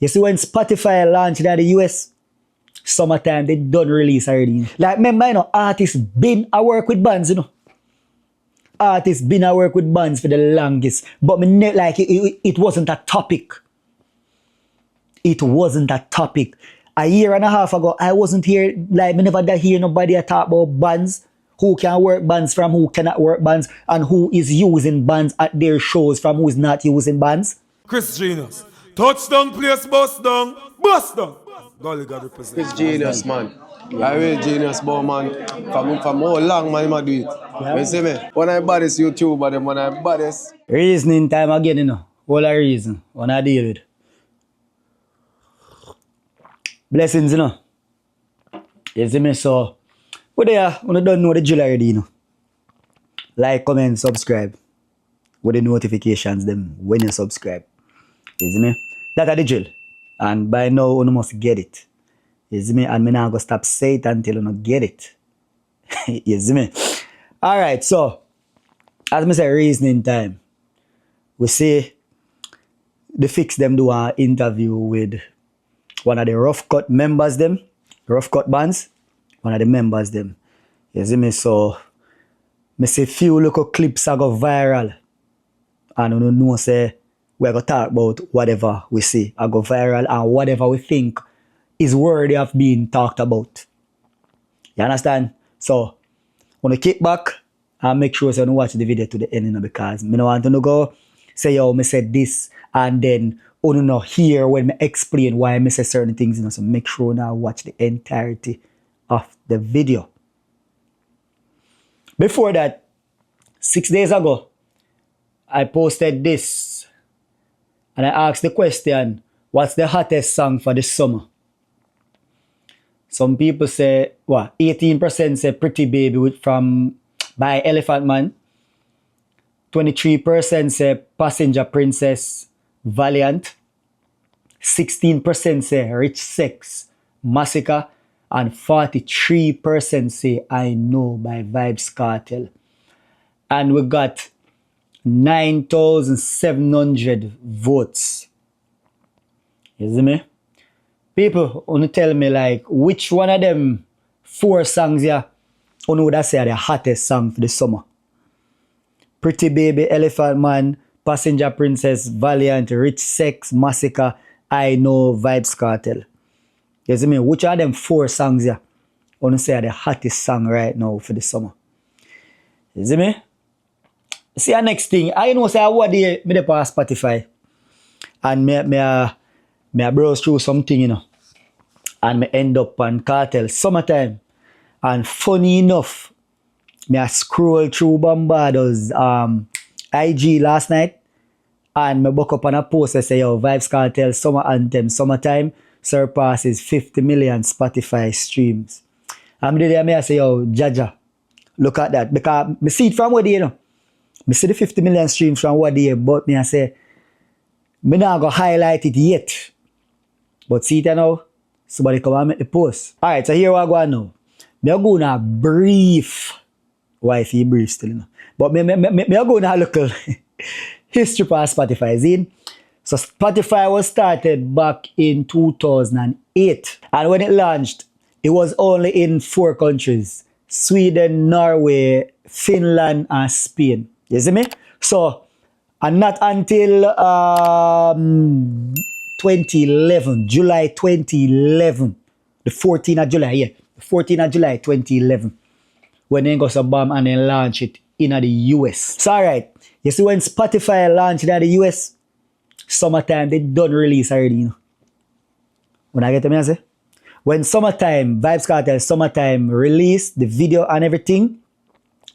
You see when Spotify launched in the US, summertime they done release already. Like remember, you know, artists been a work with bands, you know. Artists been a work with bands for the longest. But like it wasn't a topic. It wasn't a topic. A year and a half ago, I wasn't here, like me never hear nobody talk about bands. Who can work bands from who cannot work bands, and who is using bands at their shows from who is not using bands. Chris Genius. Touchdown, place, bust down. Bust down. Golly God represent. Chris Genius, man. I real genius, boy, man. From how long, man, I do it. Yeah. You see me? When I buy this YouTube, but then when I buy this. Reasoning time again, you know. All a reason. When I deal with. Blessings, you know. You see me? So, what there, when you don't know the drill already, you know. Like, comment, subscribe. With the notifications, them when you subscribe. You see me? That's the drill. And by now, you must get it. You see me? And me not going to stop saying it until you don't get it. You see me? Alright, so, as I say, reasoning time. We see the Fix them do an interview with one of the Rough Cut members them. Rough Cut bands. One of the members them. You see me? So, me see few little clips that go viral. And you know say, we're going to talk about whatever we see. I go viral and whatever we think is worthy of being talked about. You understand? So, when you kick back and make sure you watch the video to the end, you know, because I don't want to go say, yo, me said this, and then you know hear when I explain why I say certain things, you know, so make sure now watch the entirety of the video. Before that, 6 days ago, I posted this and I asked the question, what's the hottest song for this summer? Some people say, what, 18% say Pretty Baby by Elephant Man. 23% say Passenger Princess, Valiant. 16% say Rich Sex, Massacre. And 43% say I Know by Vybz Kartel. And we got 9,700 votes. You see me? People wanna tell me like which one of them 4 songs here would I say are the hottest song for the summer. Pretty Baby, Elephant Man, Passenger Princess, Valiant, Rich Sex, Massacre, I Know, Vybz Kartel. You see me? Which of them 4 songs here wanna say are the hottest song right now for the summer? You see me? See the next thing, I know say what day me dey on Spotify and me browse through something, you know, and me end up on Kartel Summertime. And funny enough, me scroll through Bombardo's IG last night and me buck up on a post that say, yo, Vybz Kartel Summer Anthem Summertime surpasses 50 million Spotify streams. And me say, yo, Jaja, look at that. Because me see it from where, you know. I see the 50 million streams from what day, but me I say, me not gonna highlight it yet. But see it now, somebody come and make the post. Alright, so here we go now. Me go na brief. Why if he brief still, you know? But me go na local history for Spotify, see? So Spotify was started back in 2008. And when it launched, it was only in 4 countries. Sweden, Norway, Finland, and Spain. You see me? So, and not until 2011, July 2011, the 14th of July, yeah, the 14th of July 2011, when they got some bomb and then launch it in the US. So, alright, you see when Spotify launched in the US, summertime, they done release already, you know. When I get to me, I say, when summertime, Vybz Kartel summertime released the video and everything,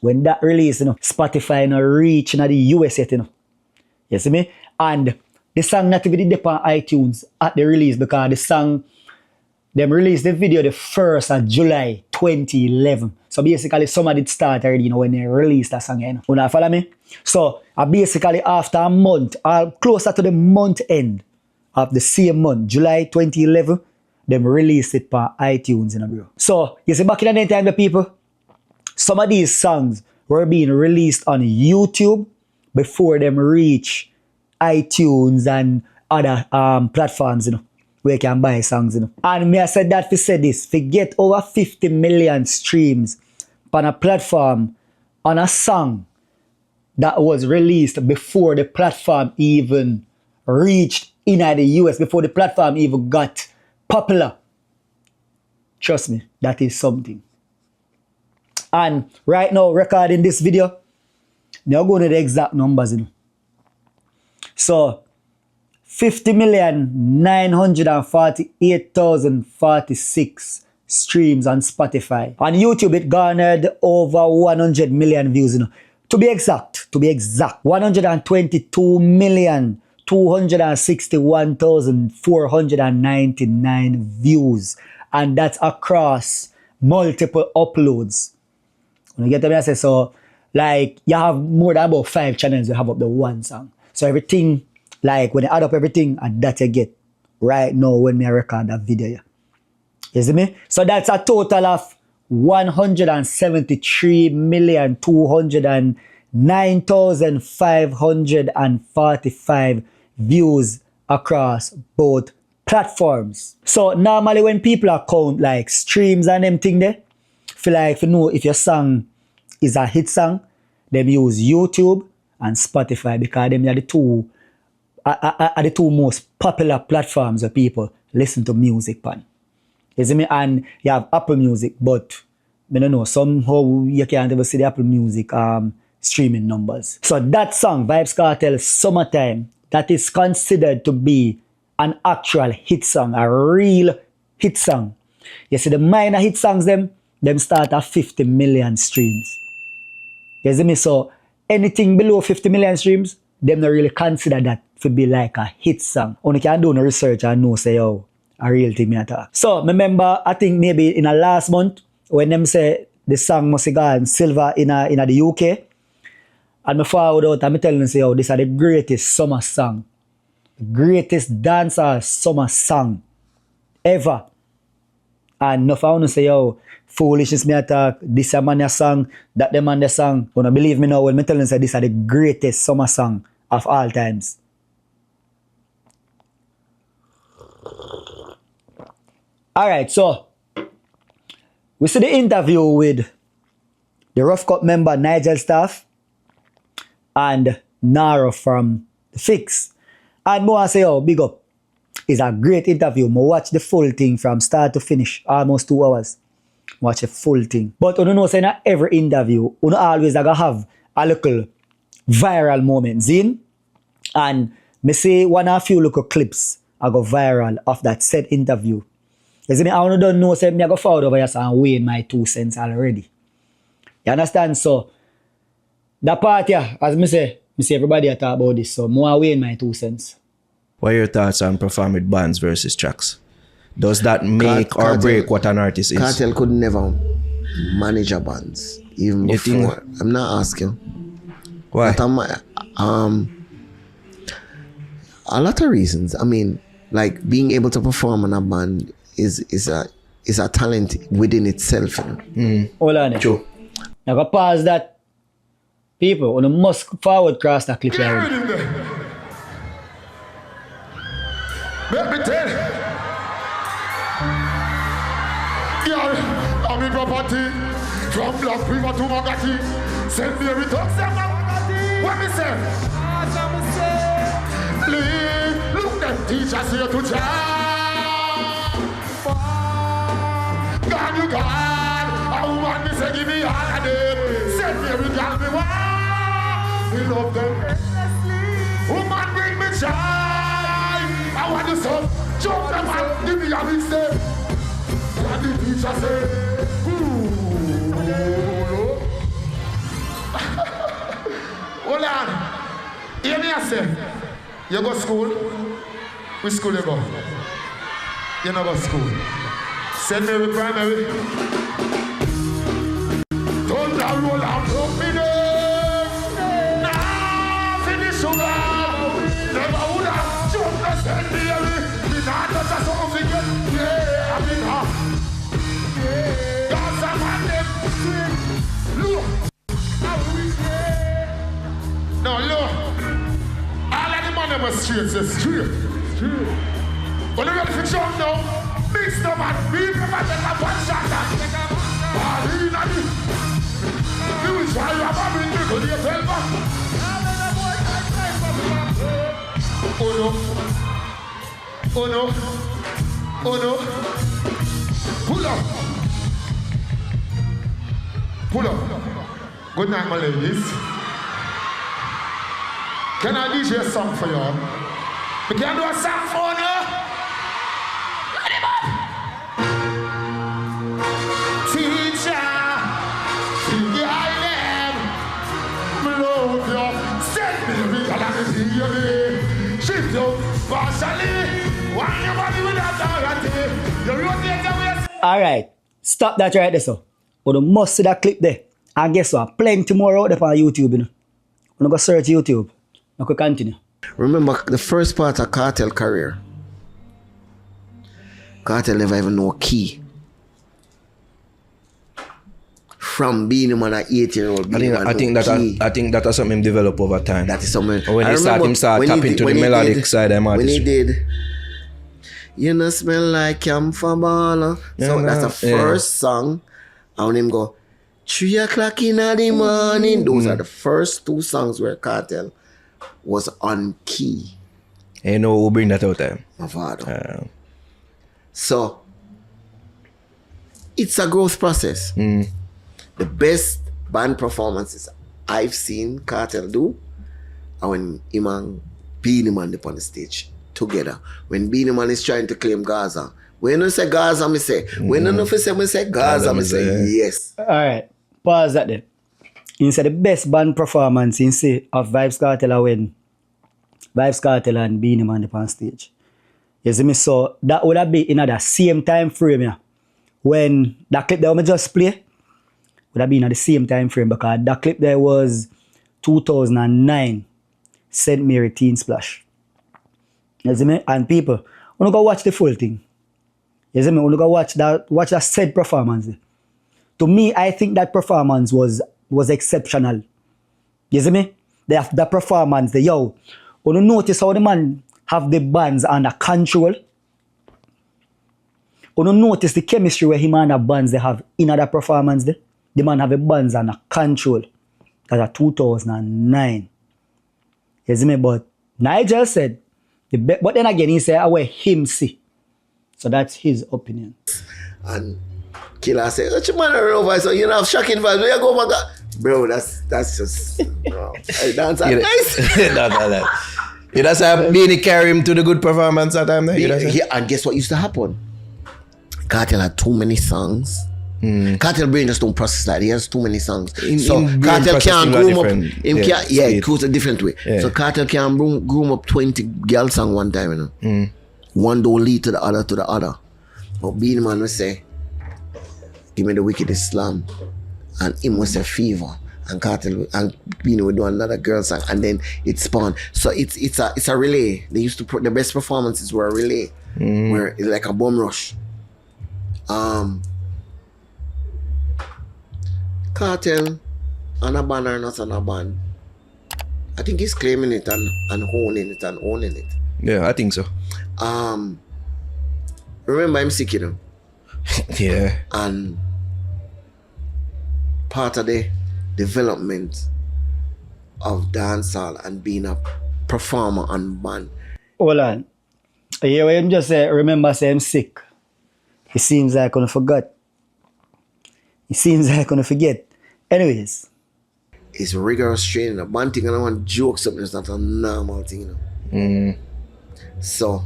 when that release, you know, Spotify no reach in the US yet, you know. You see me? And the song not even dip on iTunes at the release because the song, them released the video the 1st of July 2011. So basically, some did start already, you know, when they released that song, you know. You know, follow me? So, basically after a month, or closer to the month end of the same month, July 2011, them released it on iTunes, you know, bro. So, you see, back in the time, the people, some of these songs were being released on YouTube before them reach iTunes and other platforms, you know. where you can buy songs, you know. And me I said that to say this, to get over 50 million streams on a platform on a song that was released before the platform even reached in the US, before the platform even got popular. Trust me, that is something. And right now, recording this video, now going to the exact numbers, you know. So, 50,948,046 streams on Spotify. On YouTube, it garnered over 100 million views, you know. To be exact, 122,261,499 views. And that's across multiple uploads. When you get to me, I say, so, like, you have more than about 5 channels you have up the one song. So everything, like, when you add up everything, and that you get right now when I record that video. Yeah. You see me? So that's a total of 173,209,545 views across both platforms. So normally when people account like streams and them thing there, feel like you know if your song is a hit song, them use YouTube and Spotify because them are the two most popular platforms where people listen to music on. You see me? And you have Apple Music, but I don't know, somehow you can't ever see the Apple Music streaming numbers. So that song, Vybz Kartel Summertime, that is considered to be an actual hit song, a real hit song. You see the minor hit songs, them start at 50 million streams. You see me? So anything below 50 million streams, them not really consider that to be like a hit song. Only can do no research and know say, oh, a real thing me talk. So remember, I think maybe in the last month, when them say the song must have gone silver in the UK, and me forward out and me telling them say, oh, this is the greatest summer song. The greatest dancehall summer song ever. And if I want to say, oh, foolishness me attack, this a man a song, that the man the song. Wanna believe me now when me tell them say this is the greatest summer song of all times. Alright, so we see the interview with the Ruff Cup member Nigel Staff and Naro from The Fix. And more say, oh, big up. It's a great interview. I watch the full thing from start to finish, almost 2 hours. Watch the full thing. But you know, say not every interview, you always gonna have a little viral moments in. And me say one or few little clips I go viral of that said interview. You see me, I don't know, say me I go forward over here and weigh my 2 cents already. You understand? So, that part here, as me say everybody talk about this, so more weighing my 2 cents. What are your thoughts on performing with bands versus tracks? Does that make or break what an artist is? Kartel could never manage a band, even before. I'm not asking. Why? But a lot of reasons. I mean, like being able to perform in a band is a talent within itself. You know? Hold on. True. Now go pause that. People, you must forward cross that clip here. Let me tell you. Yeah, I'm in property. From Black River to Magati. Send me a return. What me say? Leave. Look, them teachers here to jam. God, you God. I want me say give me holiday. Send me a return. Me want. We love them endlessly. Woman, bring me joy. I want the sun. Jump them and give me a big step. And the teacher say, hold on. Hear me I say, you go school? Which school you go? You not go school. St. Mary Primary. Don't roll and block me there. No, look. All of the money was straight, so straight. But look at the jump now. Mix them and beat them and take a one shot and take a ball in it. You will try your baby, you go to your helper. Oh no. Oh no. Oh no. Pull up. Pull up. Good night, my ladies. Can I DJ a song for y'all? We can do a song for you. Let him up. Teacher, behind them, love you. Send me the real and the DNA. Shift you partially. Why your body without authority? You rotate your waist. All right, stop that right there, so. But you must see that clip there. And guess what? Plenty more out there on YouTube, you know. When you go search YouTube, you can continue. Remember the first part of Kartel career. Kartel never even know a key. From being him on an 8-year-old. I think that is something develop over time. That is something. When he start tapping to the melodic side, when he did, you know, smell like camphor baller. So that's the first song. And when him go, 3 o'clock in the morning. Those are the first 2 songs where Kartel was on key. You know who bring that out there? My father. So, it's a growth process. The best band performances I've seen Kartel do are when him and Beenie Man up on the stage together. When Beenie Man is trying to claim Gaza. When you say Gaza, me say. When you say Gaza, me say yes. Alright, pause that then. You say the best band performance you see of Vybz Kartel are when Vybz Kartel and Beenie Man up on stage. You see me, so that would have been in the same time frame, yeah. When that clip that we just play would have been at the same time frame, because that clip there was 2009 St. Mary Teen Splash. You see me? And people, when you go watch the full thing, you see me? When you go watch that said performance. To me, I think that performance was exceptional. You see me? The performance, when you notice how the man have the bands under control, when you notice the chemistry where him and the bands they have in that performance, the man have the bands under control. That's 2009. You see me? But Nigel said, but then again, he said, I wear him see. So that's his opinion. And Killer said, what you man run over? So you have shocking vibes. Where you go back? Bro, that's just, bro. I dance at nice. You just have Beenie carry him to the good performance that time there? And guess what used to happen? Kartel had too many songs. Kartel brain just don't process that. He has too many songs. So Kartel can't groom up. It goes a different way. Yeah. So Kartel can't groom up 20 girl song one time, you know. One don't lead to the other. But Beenie Man will say, give me the wicked Islam. And him was a fever. And Kartel and Beenie would do another girl song, and then it spawned. So it's a relay. They used to put the best performances were a relay. Where it's like a bomb rush. Kartel on a band or not on a band, I think he's claiming it and owning it. Yeah, I think so. Remember him sick, you know? Yeah. And part of the development of dancehall and being a performer on band. Hold on. Yeah, when him just say, remember say I'm sick. It seems like I'm gonna forget. Anyways. It's rigorous training. A band thing, I don't want jokes something, it's not a normal thing, you know. So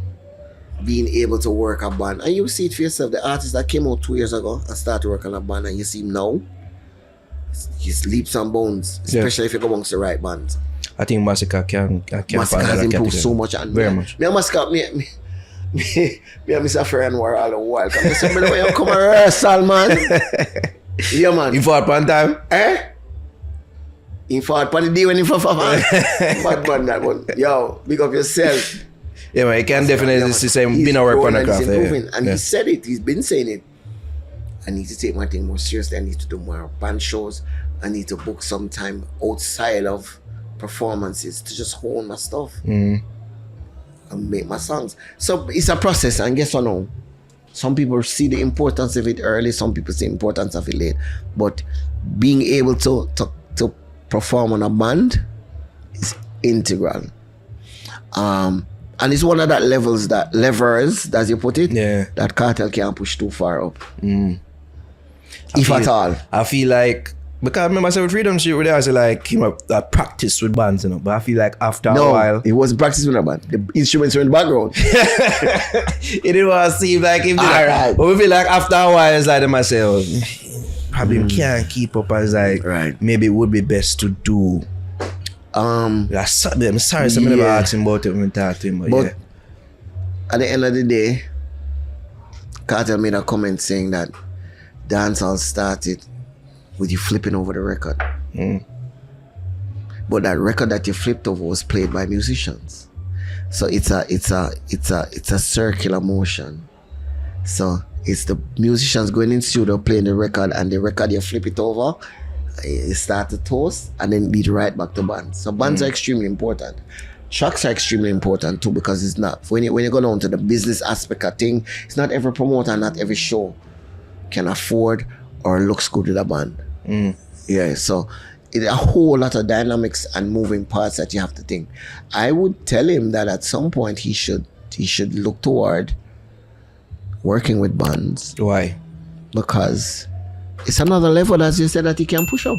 being able to work a band, and you see it for yourself, the artist that came out 2 years ago and started working a band, and you see him now, he's leaps and bounds, especially if you go amongst the right bands. I think Massacre can Massacre has improved so much, and very much. Me and Massacre, me and Mr. Ferran were all the while. Come and say, when you come a rehearsal, man. Yeah, man. You fought one time? He fought on the day when he fought. Bad man, that one. Yo, big up yourself. Yeah, man, he can definitely say been a work on the craft. And he said it, he's been saying it. I need to take my thing more seriously. I need to do more band shows. I need to book some time outside of performances to just hone my stuff. and make my songs. So it's a process, and guess what now? Some people see the importance of it early, some people see the importance of it late. But being able to perform on a band is integral. And it's one of that levers, as you put it, that Kartel can't push too far up. If at all. I feel like, because I remember with Freedom Street, where they was like, I practice with bands, you know. But I feel like after a while, it wasn't practicing with a band. The instruments were in the background. It didn't want to seem like him. Alright. But we feel like after a while, it's like to myself, probably can't keep up. As like, maybe it would be best to do. I'm sorry, somebody never asked him about it when we talked to him. But at the end of the day, Kartel made a comment saying that dancehall started with you flipping over the record. But that record that you flipped over was played by musicians. So it's a circular motion. So it's the musicians going in studio playing the record, and the record you flip it over, you start to toast and then lead right back to bands. So bands are extremely important. Tracks are extremely important too, because it's not, when you go down to the business aspect of thing, it's not every promoter, not every show can afford or looks good with a band. Yeah, so it's a whole lot of dynamics and moving parts that you have to think. I would tell him that at some point he should look toward working with bands. Why? Because it's another level, as you said, that he can push up.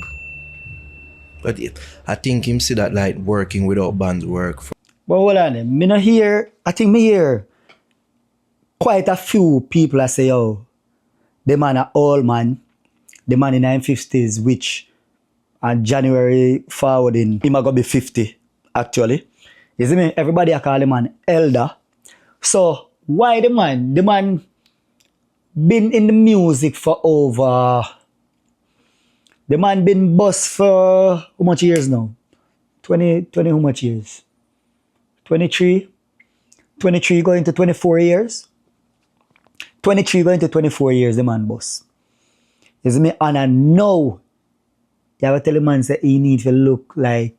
But I think him see that like working without bands work. But hold on, I hear quite a few people that say, oh, the man a old man, the man in 1950s, which on January forwarding, he might go be 50, actually. You see me? Everybody I call the man elder. So why the man? The man been in the music for over... The man been boss for how much years now? 20 how much years? 23? 23 going to 24 years? 23 going to 24 years, the man boss. You see me? And I know, you have to tell the man say he need to look like,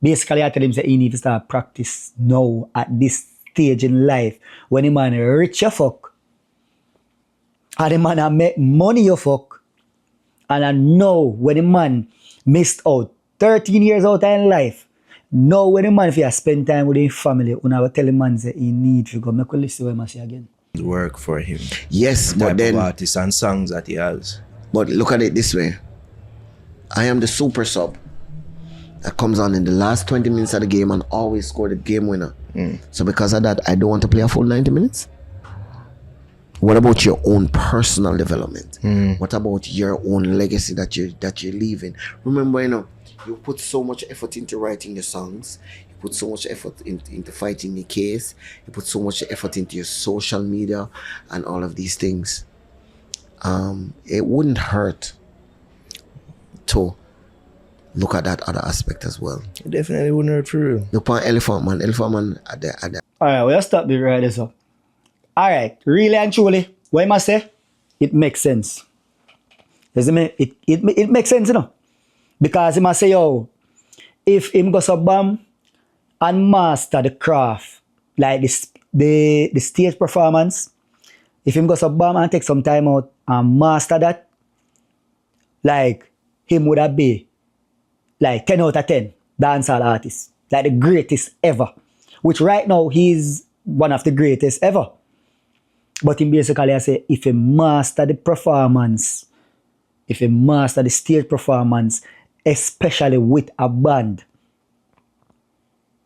basically I tell him say he need to start practice now at this stage in life when the man rich as fuck. And the man a make money you fuck. And I know when the man missed out 13 years out in life, know when the man if you spend time with his family, when I will tell the man that he need to go, make a listen to him say again. Work for him. Yes, the but type then of artists and songs that he has. But look at it this way. I am the super sub that comes on in the last 20 minutes of the game and always score the game winner. So because of that, I don't want to play a full 90 minutes. What about your own personal development? What about your own legacy that you're leaving? Remember, you put so much effort into writing your songs. You put so much effort into fighting your case. You put so much effort into your social media and all of these things. It wouldn't hurt to look at that other aspect as well. It definitely wouldn't hurt for real. Look at Elephant Man. Elephant Man at the Alright, we'll stop the right this up. Alright, really and truly, what I must say, it makes sense. You see me? It makes sense, Because he must say, yo, if him go sub bam and master the craft, like the stage performance, if him go sub bam and take some time out and master that, like him would have be like 10 out of 10 dancehall artist, like the greatest ever. Which right now he's one of the greatest ever. But in basically I say, if he master the performance, if he master the stage performance, especially with a band,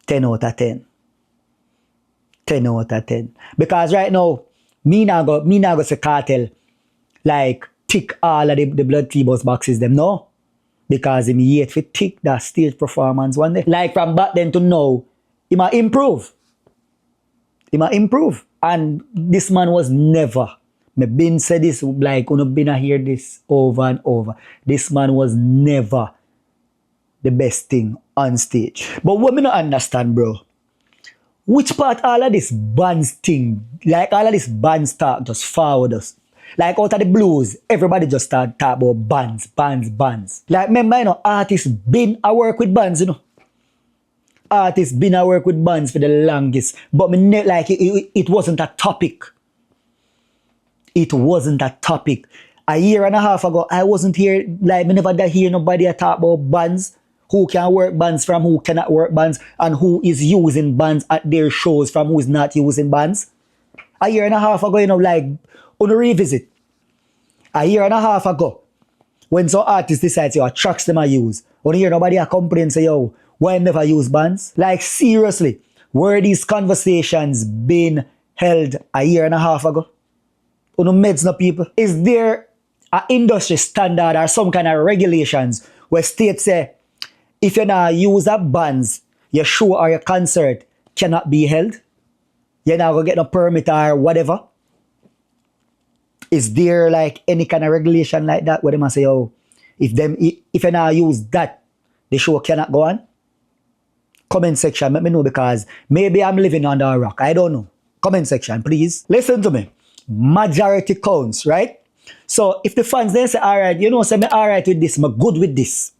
10 out of 10. 10 out of 10. Because right now, me now go say Kartel, like, tick all of the blood T-Bus boxes, them, no? Because him yet to tick that stage performance one day. Like, from back then to now, he might improve. He might improve. And this man was never, me been said this, like, you know, been I hear this over and over. This man was never the best thing on stage. But what me not understand, bro, which part all of this bands thing, like all of this bands talk just forward us. Like out of the blues, everybody just start talk about bands. Like remember, artists been a work with bands, artists been a work with bands for the longest, but it wasn't a topic. It wasn't a topic. A year and a half ago, I wasn't here, like, me never did hear nobody talk about bands, who can work bands from who cannot work bands, and who is using bands at their shows from who is not using bands. A year and a half ago, on a revisit. A year and a half ago, when some artists decide to tracks them I use, on hear nobody a complain say, yo, why never use bands? Like, seriously, were these conversations been held a year and a half ago? On meds no people. Is there an industry standard or some kind of regulations where states say, if you're not use of bands, your show or your concert cannot be held? You're not gonna get no permit or whatever? Is there like any kind of regulation like that where they must say, oh, if you not use that, the show cannot go on? Comment section, let me know, because maybe I'm living under a rock. I don't know. Comment section, please. Listen to me. Majority counts, right? So if the fans then say, all right, say me all right with this, I'm good with this.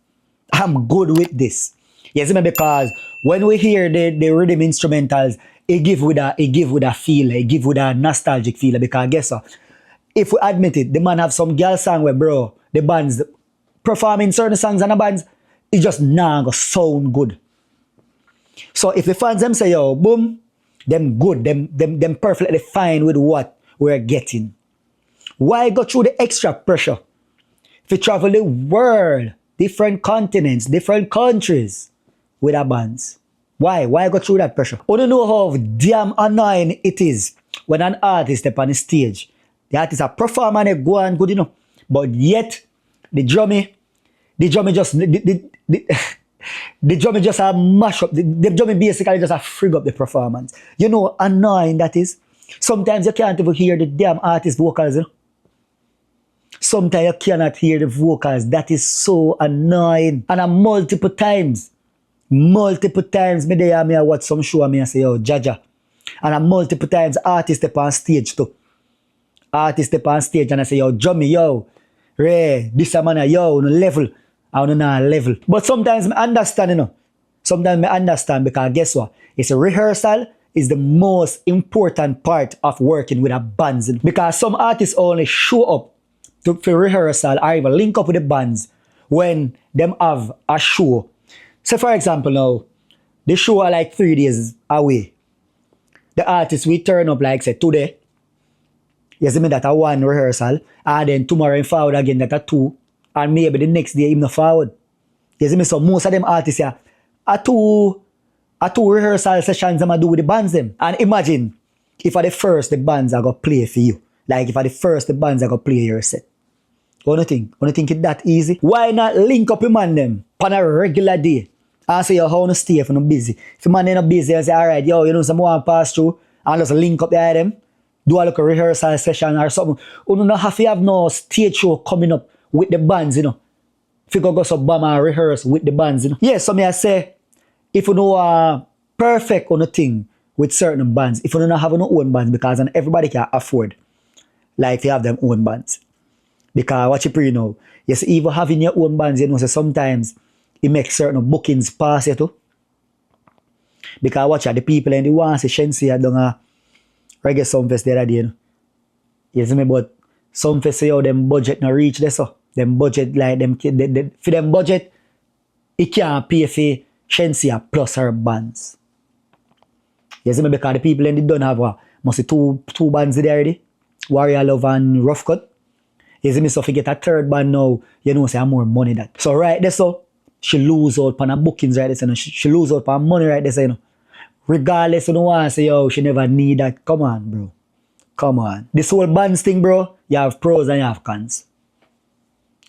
I'm good with this. Yes, because when we hear the rhythm instrumentals, it give with a feel, it give with a nostalgic feel. Because guess what? If we admit it, the man have some girl song where, bro, the bands performing certain songs and the bands, it just nah go sound good. So if the fans them say, yo, boom, them good, them perfectly fine with what we're getting. Why go through the extra pressure? If you travel the world, different continents, different countries with our bands. Why? Why go through that pressure? You don't know how damn annoying it is when an artist step on the stage. The artists are performing and they go on good, but yet the drummy just the drummy just a mash up. The drummy basically just a frig up the performance. You know how annoying that is? Sometimes you can't even hear the damn artist vocals. Sometimes you cannot hear the vocals. That is so annoying. And multiple times, me I watch some show and I say, yo, Jaja. And multiple times artists step on stage too. Artists step on stage and I say, yo, drummy, yo, Ray, this a man, yo, on a level. I on a level. But sometimes I understand, Sometimes I understand because guess what? It's a rehearsal is the most important part of working with a bands. Because some artists only show up for rehearsal or even link up with the bands when them have a show. So for example now, the show are like 3 days away. The artist will turn up like say today. You see me that a 1 rehearsal, and then tomorrow and forward again that a 2, and maybe the next day even forward. You see me, so most of them artists here are two rehearsal sessions them do with the bands them. And imagine if at the first the bands are gonna play for you. Like if at the first the bands are gonna play your set. What do you think? What do you think it's that easy? Why not link up your man them on a regular day? And say, yo, how to stay if you're not busy. If your man ain't not busy, and say, all right, yo, some more pass through and just link up there them. Do a rehearsal session or something. You don't have to have no stage show coming up with the bands, If you go some Bama rehearse with the bands, Yeah, so I say, if you know perfect on a thing with certain bands, if you don't have no own bands, because everybody can afford, like, to have them own bands. Because what you pre know, yes, even having your own bands, so sometimes it makes certain bookings pass you too. Because watch the people and the ones say Shensi had done a reggae Sumfest the other day, You see me, but Sumfest say how them budget not reach this, so them budget like them for them budget, it can't pay for Shensia plus her bands. You see me, because the people and they don't have must be two bands there already, Warrior Love and Ruff Cut. You see me, so if you get a third band now, say I'm more money that. So right there, so she lose out on her bookings right there, she lose out on money right there, Regardless, you don't want to say, yo, she never need that. Come on, bro. Come on. This whole bands thing, bro, you have pros and you have cons.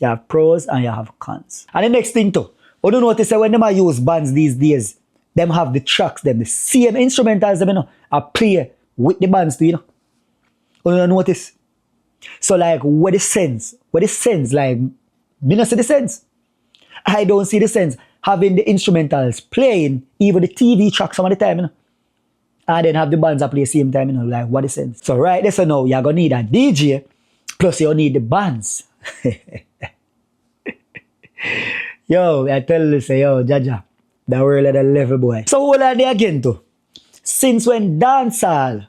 You have pros and you have cons. And the next thing too, you don't notice that when them use bands these days, them have the tracks, them, the same instrumentals, them, are play with the bands too, You don't notice? So like, what the sense? Like, me not see the sense. I don't see the sense having the instrumentals playing even the TV tracks some of the time, and then have the bands that play the same time, like, what the sense? So right there, so now you're gonna need a DJ, plus you need the bands. Yo, I tell you, say, yo, Jaja, The world at the level, boy. So what are they again too? Since when dancehall,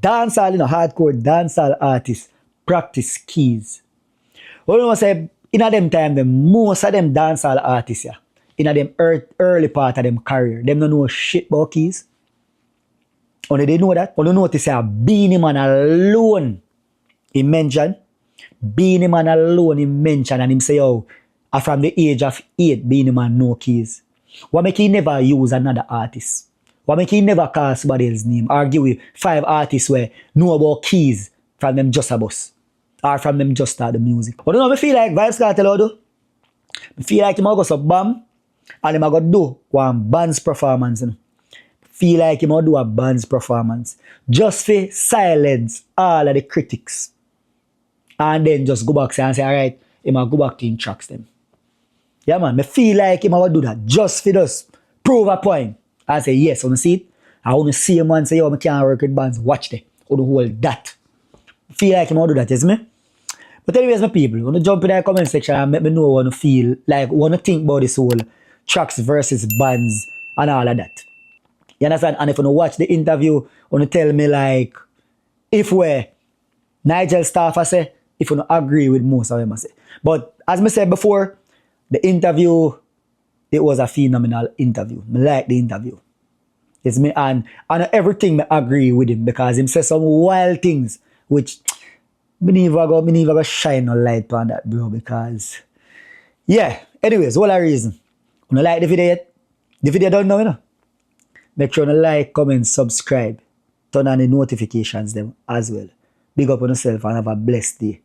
hardcore dancehall artists practice keys. What you say, in a them time, most of them dancehall artists, in a them early part of them career, them don't know shit about keys. Only they know that. Only notice Beanie Man alone, he mentioned. Beanie Man alone, he mentioned, and him say, oh, from the age of 8, Beanie Man know keys. What make he never use another artist? What make he never call somebody else's name? Argue with 5 artists where know about keys from them just a bus. Or from them just start the music. But you know, I feel like Vybz Kartel do. I feel like he might go some bam and he might go do one band's performance. You know? Feel like he might do a band's performance. Just for silence all of the critics. And then just go back and say, alright, he might go back to him tracks them. Yeah man, I feel like he might do that just for just prove a point. And say, yes, I want to see it. I want to see him and say, yo, I can't work with bands. Watch them. I want to hold that. I feel like he might do that, isn't me? But anyways, my people, want to jump in the comment section and let me know what you feel, like what you think about this whole tracks versus bands and all of that. You understand? And if you watch the interview, want to tell me like, if we're Nigel Staff, I say, if you agree with most of them, I say. But as I said before, the interview, it was a phenomenal interview. I like the interview. It's me and everything I agree with him because him says some wild things which me never go shine a light on that, bro, because yeah. Anyways, what a reason. When you like the video yet? The video done now, you know? Make sure you like, comment, subscribe. Turn on the notifications them as well. Big up on yourself and have a blessed day.